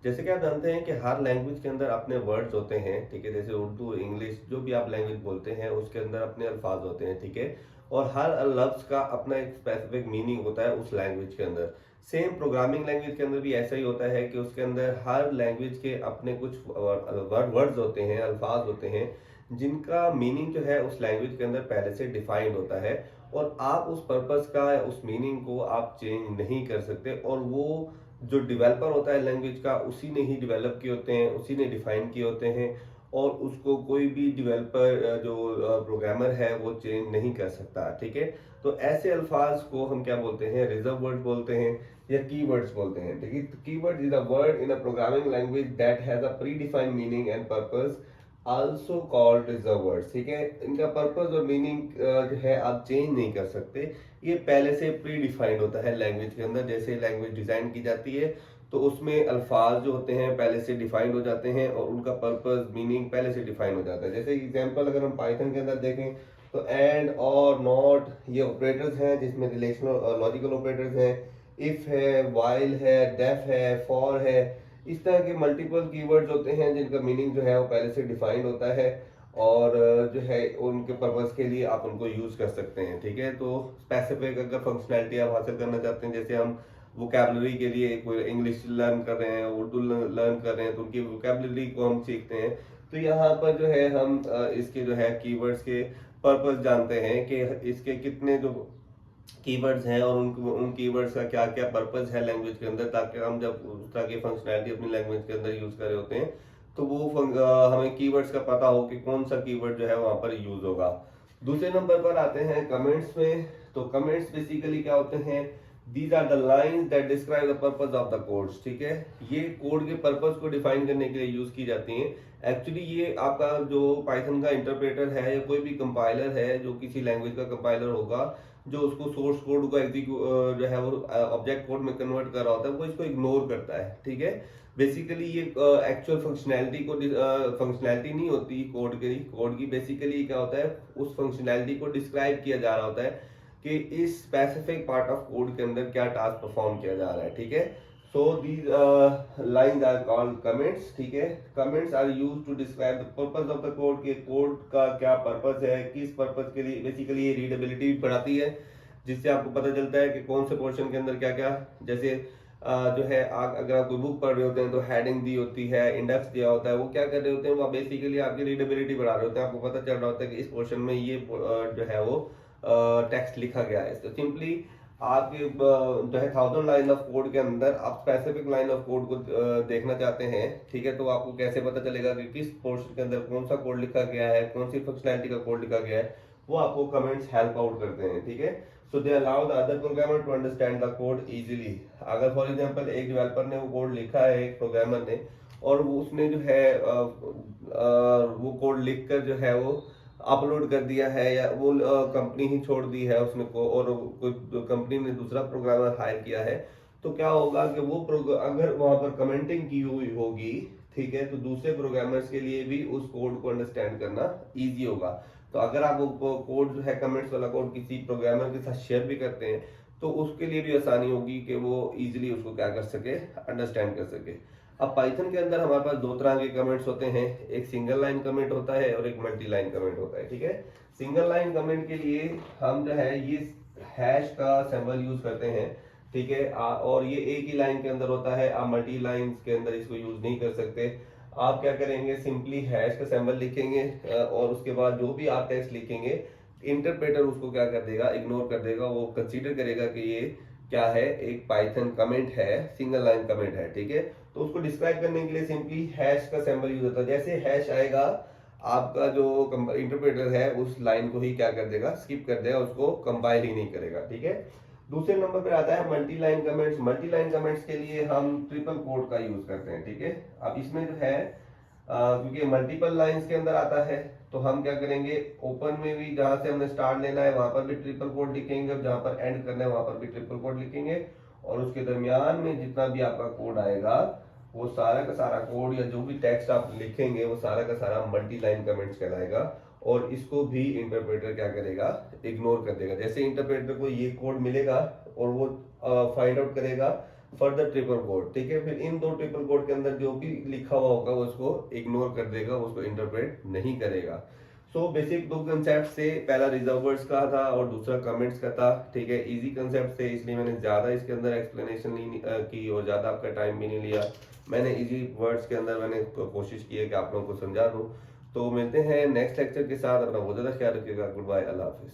जैसे कि आप जानते हैं कि हर लैंग्वेज के अंदर अपने वर्ड्स होते हैं, ठीक है। जैसे उर्दू, इंग्लिश, जो भी आप लैंग्वेज बोलते हैं उसके अंदर अपने अल्फाज होते हैं, ठीक है। और हर लफ्ज का अपना एक स्पेसिफिक मीनिंग होता है उस लैंग्वेज के अंदर। सेम प्रोग्रामिंग लैंग्वेज के अंदर भी ऐसा ही होता है कि उसके अंदर हर लैंग्वेज के अपने कुछ वर्ड्स होते हैं, अल्फाज होते हैं, जिनका मीनिंग जो है उस लैंग्वेज के अंदर पहले से डिफाइंड होता है। और आप उस पर्पस का, उस मीनिंग को आप चेंज नहीं कर सकते। और वो जो डेवलपर होता है लैंग्वेज का, उसी ने ही डेवलप किए होते हैं, उसी ने डिफाइन किए होते हैं। और उसको कोई भी डेवलपर जो प्रोग्रामर है वो चेंज नहीं कर सकता, ठीक है। तो ऐसे अल्फाज को हम क्या बोलते हैं, रिजर्व वर्ड बोलते हैं या कीवर्ड्स बोलते हैं, ठीक है। Keyword is a word in a programming language that has a pre defined meaning and purpose, also called reserve words, ठीक है। इनका पर्पस और मीनिंग जो है आप चेंज नहीं कर सकते। ये पहले से प्री डिफाइंड होता है लैंग्वेज के अंदर। जैसे लैंग्वेज डिजाइन की जाती है तो उसमें अल्फाज जो होते हैं पहले से डिफाइंड हो जाते हैं और उनका पर्पस, मीनिंग पहले से डिफाइंड हो जाता है। जैसे एग्जांपल अगर हम पाइथन के अंदर देखें तो एंड और नॉट ये ऑपरेटर्स हैं, जिसमें रिलेशनल लॉजिकल ऑपरेटर्स हैं। इफ है, वाइल है, डेफ है, फॉर है। इस तरह के मल्टीपल कीवर्ड्स होते हैं जिनका मीनिंग जो है वो पहले से डिफाइंड होता है। और जो है उनके पर्पस के लिए आप उनको यूज कर सकते हैं, ठीक है। तो स्पेसिफिक अगर फंक्शनैलिटी आप हासिल करना चाहते हैं, जैसे हम वोकेबलरी के लिए कोई इंग्लिश लर्न कर रहे हैं, उर्दू लर्न कर रहे हैं, तो उनकी वोकेबलरी को हम सीखते हैं। तो यहाँ पर जो है हम इसके जो है कीवर्ड्स के पर्पस जानते हैं कि इसके कितने जो कीवर्ड्स हैं और उन कीवर्ड्स का क्या क्या पर्पस है लैंग्वेज के अंदर, ताकि हम जब उस तरह की फंक्शनैलिटी अपनी लैंग्वेज के अंदर यूज कर रहे होते हैं तो वो हमें कीवर्ड्स का पता हो कि कौन सा कीवर्ड जो है वहां पर यूज होगा। दूसरे नंबर पर आते हैं कमेंट्स में। तो कमेंट्स बेसिकली क्या होते हैं, these are the lines that describe the purpose of the codes, ठीक है। ये कोड के पर्पस को डिफाइन करने के लिए यूज की जाती हैं। एक्चुअली ये आपका जो पाइथन का इंटरप्रेटर है या कोई भी कंपाइलर है जो किसी लैंग्वेज का कंपाइलर होगा, जो उसको सोर्स कोड को एग्जीक्यूट जो है वो ऑब्जेक्ट कोड में कन्वर्ट कर रहा होता है, वो इसको इग्नोर करता है, ठीक है। बेसिकली ये एक्चुअल फंक्शनैलिटी को फंक्शनैलिटी नहीं होती कोड की बेसिकली क्या होता है, उस फंक्शनैलिटी को डिस्क्राइब किया जा रहा होता है कि इस स्पेसिफिक पार्ट ऑफ कोड के अंदर क्या टास्क परफॉर्म किया जा रहा है, ठीक है। So these lines are called comments, ठीक है। Comments are used to describe the purpose of the code, के कोड का क्या पर्पस है, किस पर्पस के लिए। बेसिकली ये रीडेबिलिटी भी बढ़ाती है, जिससे आपको पता चलता है कि कौन से पोर्शन के अंदर क्या क्या। जैसे जो है अगर आप कोई बुक पढ़ रहे होते हैं तो हेडिंग दी होती है, इंडेक्स दिया होता है, वो क्या कर रहे होते हैं, वो बेसिकली आपकी रीडेबिलिटी बढ़ा रहे होते हैं। आपको पता चल रहा होता है कि इस पोर्शन में ये जो है वो टेक्स्ट लिखा गया है। तो सिंपली आपके जो है 1000 लाइन ऑफ कोड के अंदर आप स्पेसिफिक लाइन ऑफ कोड को देखना चाहते हैं, ठीक है। तो आपको कैसे पता चलेगा कि किस पोर्शन के अंदर कौन सा कोड लिखा गया है, कौन सी फंक्शनैलिटी का कोड लिखा गया है, वो आपको कमेंट्स हेल्प आउट करते हैं, ठीक है। So they allow the other programmer to understand the code easily. अगर फॉर एग्जांपल एक डेवलपर ने वो कोड लिखा है, एक प्रोग्रामर ने, और उसने जो है वो कोड लिख कर जो है वो अपलोड कर दिया है, या वो कंपनी ही छोड़ दी है उसने को, और कोई कंपनी ने दूसरा प्रोग्रामर हायर किया है, तो क्या होगा कि वो अगर वहां पर कमेंटिंग की हुई होगी, ठीक है, तो दूसरे प्रोग्रामर्स के लिए भी उस कोड को अंडरस्टैंड करना इजी होगा। तो अगर आप वो कोड जो है कमेंट्स वाला कोड किसी प्रोग्रामर के साथ शेयर भी करते हैं तो उसके लिए भी आसानी होगी कि वो इजीली उसको क्या कर सके, अंडरस्टैंड कर सके। अब पाइथन के अंदर हमारे पास दो तरह के कमेंट्स होते हैं, एक सिंगल लाइन कमेंट होता है और एक मल्टी लाइन कमेंट होता है, ठीक है। सिंगल लाइन कमेंट के लिए हम जो है ये हैश का सिंबल यूज करते हैं, ठीक है। और ये एक ही लाइन के अंदर होता है, आप मल्टी लाइंस के अंदर इसको यूज नहीं कर सकते। आप क्या करेंगे, सिंपली हैश का सिंबल लिखेंगे और उसके बाद जो भी आप टेक्स्ट लिखेंगे, इंटरप्रेटर उसको क्या कर देगा, इग्नोर कर देगा। वो कंसीडर करेगा कि ये क्या है, एक पाइथन कमेंट है, सिंगल लाइन कमेंट है, ठीक है। तो उसको डिस्क्राइब करने के लिए सिंपली हैश का सिंबल यूज होता है। जैसे हैश आएगा, आपका जो इंटरप्रेटर है उस लाइन को ही क्या कर देगा, स्किप कर देगा, उसको कंपाइल ही नहीं करेगा, ठीक है। दूसरे नंबर पर आता है multi line comments. Multi line comments के लिए हम ट्रिपल कोट का यूज करते हैं, ठीक है। अब इसमें जो है क्योंकि मल्टीपल लाइंस के अंदर आता है, तो हम क्या करेंगे, ओपन में भी जहां से हमने स्टार्ट लेना है वहां पर भी ट्रिपल कोट लिखेंगे, और जहां पर एंड करना है वहां पर भी ट्रिपल कोट लिखेंगे। और उसके दरमियान में जितना भी आपका कोड आएगा, वो सारा का सारा कोड या जो भी टेक्स्ट आप लिखेंगे वो सारा का सारा मल्टी लाइन कमेंट्स कहलाएगा। और इसको भी इंटरप्रेटर क्या करेगा, इग्नोर कर देगा। जैसे इंटरप्रेटर को ये कोड मिलेगा और वो फाइंड आउट करेगा फर्दर ट्रिपल कोड, ठीक है। फिर इन दो ट्रिपल कोड के अंदर जो भी लिखा हुआ होगा वो उसको इग्नोर कर देगा, उसको इंटरप्रेट नहीं करेगा। सो बेसिक दो कंसेप्ट से, पहला रिजर्व वर्ड्स का था और दूसरा कमेंट्स का था, ठीक है। इजी कंसेप्ट थे, इसलिए मैंने ज्यादा इसके अंदर एक्सप्लेनेशन नहीं की और ज्यादा आपका टाइम भी नहीं लिया। मैंने इजी वर्ड्स के अंदर मैंने कोशिश की है कि आप लोगों को समझा दूं। तो मिलते हैं नेक्स्ट लेक्चर के साथ। अपना बहुत ज्यादा ख्याल रखिएगा। गुड बाय, अल्लाह हाफिज।